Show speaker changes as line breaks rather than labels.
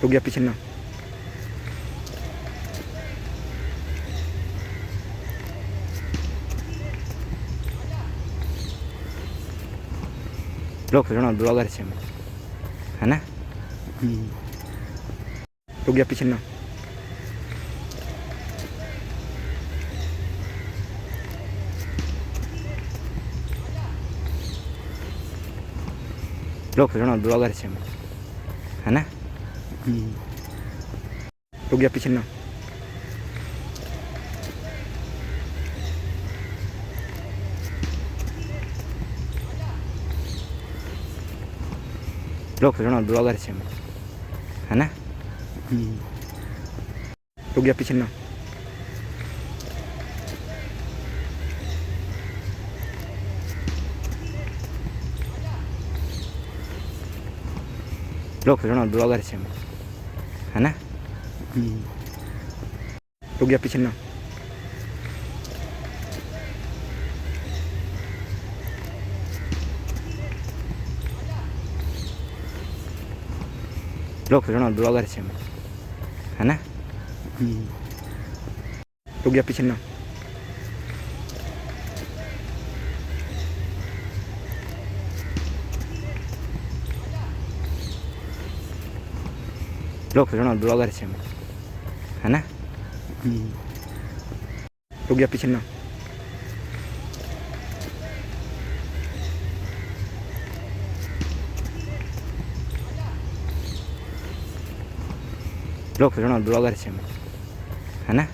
रुक गया पीछे ना। लोग सोचना ब्लॉगर છે है ना। रुक गया पीछे ना। लोग सोचना ब्लॉगर છે है ना। रुक गया पीछे ना। लोग सोचना ब्लॉगर છે है ना। रुक गया पीछे ना। लोग सोचना ब्लॉगर છે है ना। रुक गया पीछे ना। लोग सोचना ब्लॉगर છે है ना। रुक गया पीछे ना। लोग सोचना ब्लॉगर છે है ना। रुक गया पीछे ना। लोग सोचना ब्लॉगर છે है ना।